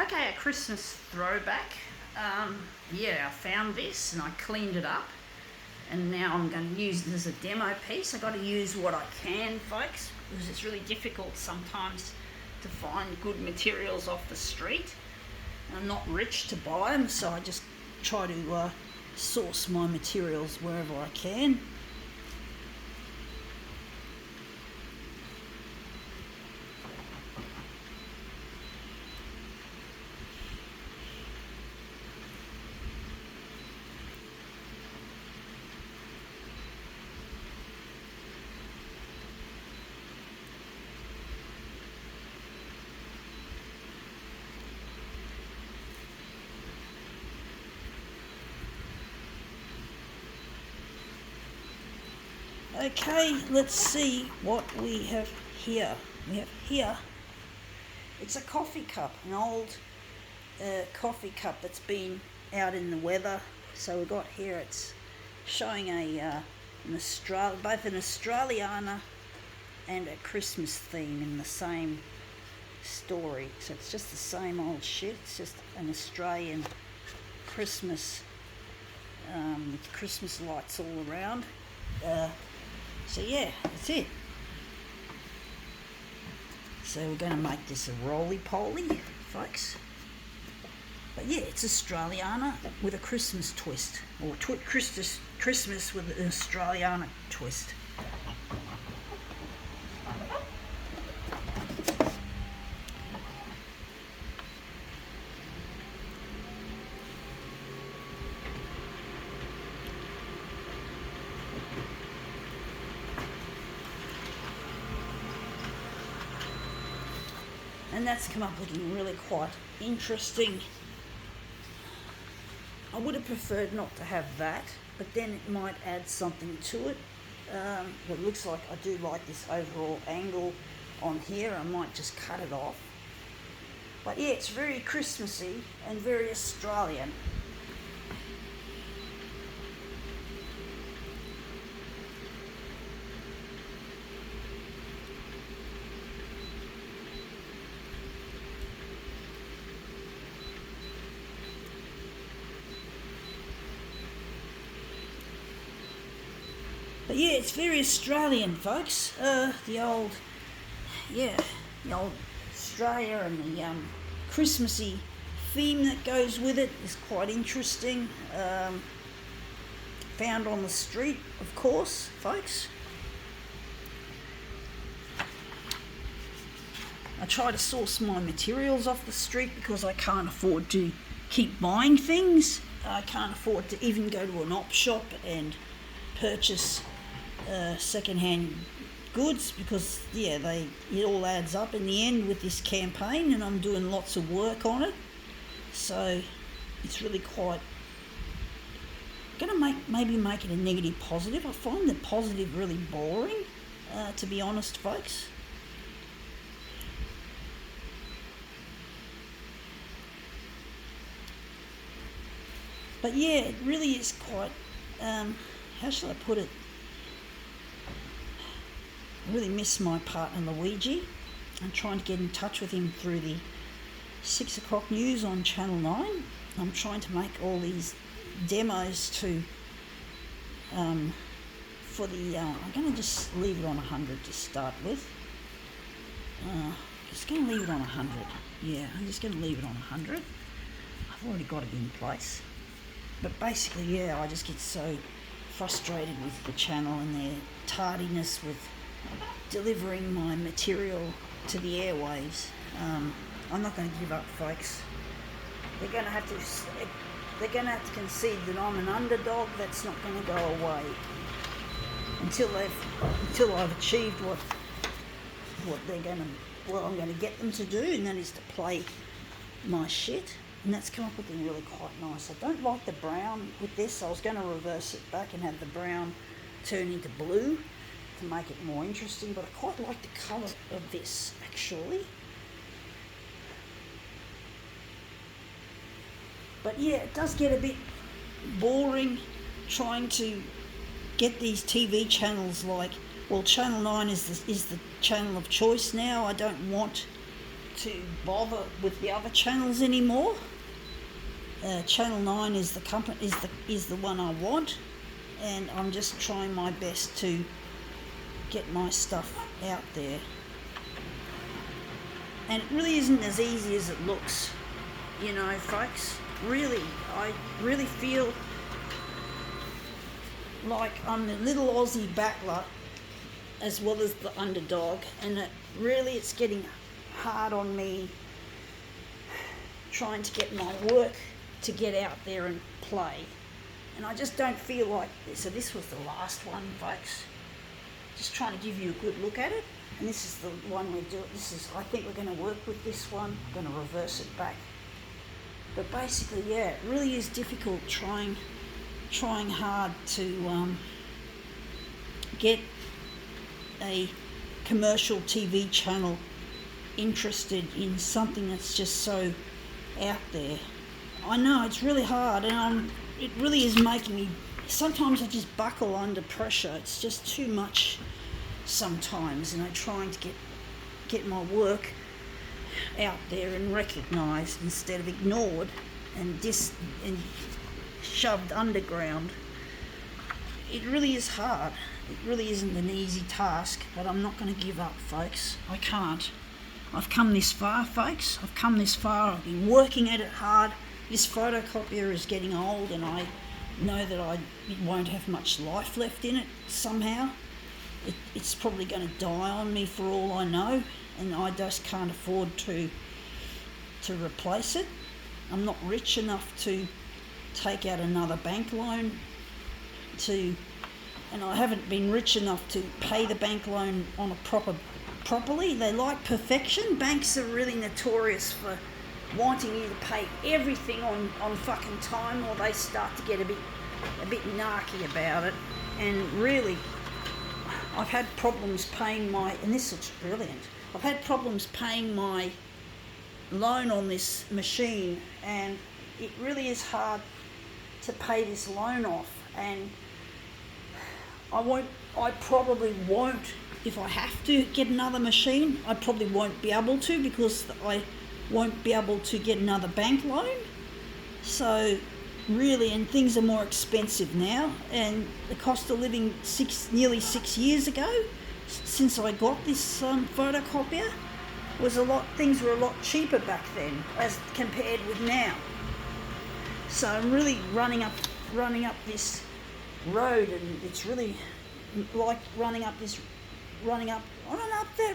Okay, a Christmas throwback. Yeah, I found this and I cleaned it up, and now I'm going to use it as a demo piece. I've got to use what I can, folks, because it's really difficult sometimes to find good materials off the street. I'm not rich to buy them, so I just try to source my materials wherever I can. Okay, let's see what we have here. It's a coffee cup, an old coffee cup that's been out in the weather. So we've got here, it's showing both an Australiana and a Christmas theme in the same story. So it's just the same old shit. It's just an Australian Christmas with Christmas lights all around. So yeah, that's it. So we're going to make this a roly-poly, folks. But yeah, it's Australiana with a Christmas twist, or Christmas with an Australiana twist. And that's come up looking really quite interesting. I would have preferred not to have that, but then it might add something to it. It looks like I do like this overall angle on here. I might just cut it off. But yeah, it's very Christmassy and very Australian. But yeah, it's very Australian, folks. The old Australia and the Christmassy theme that goes with it is quite interesting. Found on the street, of course, folks. I try to source my materials off the street because I can't afford to keep buying things. I can't afford to even go to an op shop and purchase second-hand goods, because it all adds up in the end with this campaign, and I'm doing lots of work on it, so it's really quite gonna maybe make it a negative positive. I find the positive really boring, to be honest, folks. But yeah, it really is quite how shall I put it? I really miss my partner Luigi. I'm trying to get in touch with him through the 6 o'clock news on Channel 9. I'm trying to make all these demos I'm going to just leave it on 100 to start with. Just going to leave it on 100. Yeah, I'm just going to leave it on 100. I've already got it in place. But basically, yeah, I just get so frustrated with the channel and their tardiness with delivering my material to the airwaves. I'm not going to give up, folks. They're going to have to concede that I'm an underdog. That's not going to go away until I've achieved what I'm going to get them to do, and that is to play my shit. And that's come up with looking really quite nice. I don't like the brown with this. I was going to reverse it back and have the brown turn into blue to make it more interesting, but I quite like the colour of this, actually. But yeah, it does get a bit boring trying to get these TV channels like, well, Channel 9 is the channel of choice now. I don't want to bother with the other channels anymore. Channel 9 is the one I want, and I'm just trying my best to get my stuff out there. And it really isn't as easy as it looks, you know, folks. Really, I really feel like I'm the little Aussie battler as well as the underdog, and it's getting hard on me trying to get my work to get out there and play. And I just don't feel like this. So this was the last one, folks. Just trying to give you a good look at it. And this is the one we're doing. I think we're going to work with this one. I'm going to reverse it back. But basically, yeah, it really is difficult trying hard to get a commercial TV channel interested in something that's just so out there. I know it's really hard, and it really is making me. Sometimes I just buckle under pressure. It's just too much sometimes, and I'm trying to get my work out there and recognised instead of ignored and shoved underground. It really is hard. It really isn't an easy task, but I'm not going to give up, folks. I can't. I've come this far, folks. I've come this far. I've been working at it hard. This photocopier is getting old, and I know that it won't have much life left in it somehow. It's probably going to die on me for all I know, and I just can't afford to replace it. I'm not rich enough to take out another bank loan and I haven't been rich enough to pay the bank loan on properly. They like perfection. Banks are really notorious for wanting you to pay everything on fucking time, or they start to get a bit narky about it. And really, I've had problems paying and this looks brilliant. I've had problems paying my loan on this machine, and it really is hard to pay this loan off. And I probably won't, if I have to get another machine, I probably won't be able to, because I won't be able to get another bank loan. So really, and things are more expensive now, and the cost of living nearly 6 years ago, since I got this photocopier, things were a lot cheaper back then as compared with now. So I'm really running up this road, and it's really like running up that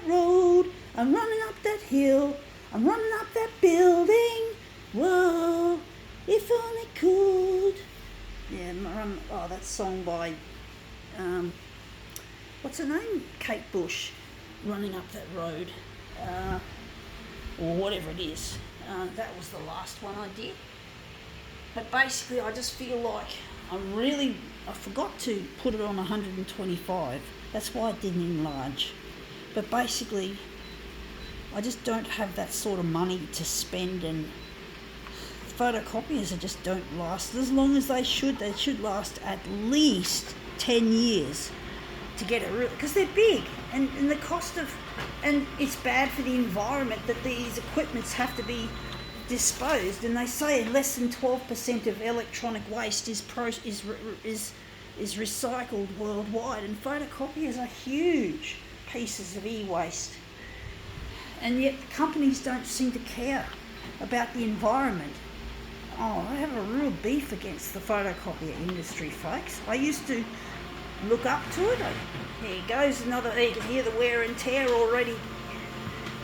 road, I'm running up that hill, I'm running up that building, whoa, if only could. Yeah, that song by what's her name, Kate Bush, Running Up That Road, or whatever it is. That was the last one I did. But basically, I just feel like I forgot to put it on 125. That's why I didn't enlarge. But basically, I just don't have that sort of money to spend, and photocopiers just don't last as long as they should. They should last at least 10 years to get it real, because they're big, and the cost of, and it's bad for the environment that these equipments have to be disposed, and they say less than 12% of electronic waste is recycled worldwide, and photocopiers are huge pieces of e-waste, and yet companies don't seem to care about the environment. Oh, I have a real beef against the photocopier industry, folks. I used to look up to it. There goes another. You can hear the wear and tear already.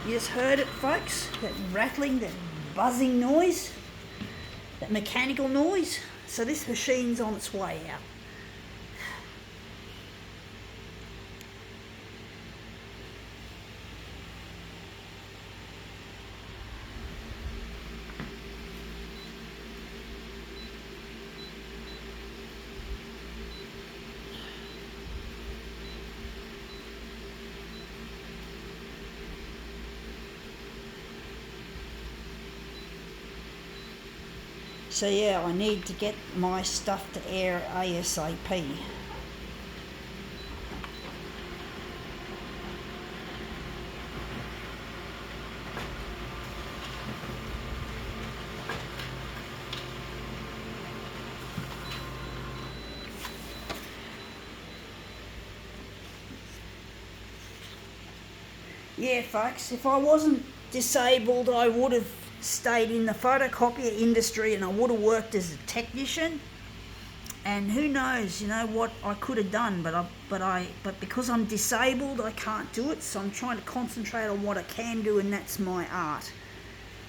You just heard it, folks. That rattling, that buzzing noise, that mechanical noise. So this machine's on its way out. So yeah, I need to get my stuff to air ASAP. Yeah, folks, if I wasn't disabled, I would have stayed in the photocopier industry and I would have worked as a technician. And who knows, what I could have done, but because I'm disabled, I can't do it. So I'm trying to concentrate on what I can do, and that's my art.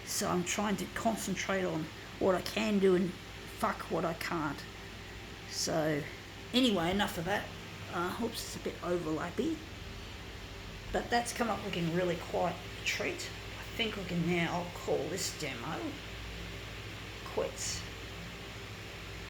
So I'm trying to concentrate on what I can do and fuck what I can't. So anyway, enough of that. Oops, it's a bit overlappy. But that's come up looking really quite a treat. I think I can now call this demo quits.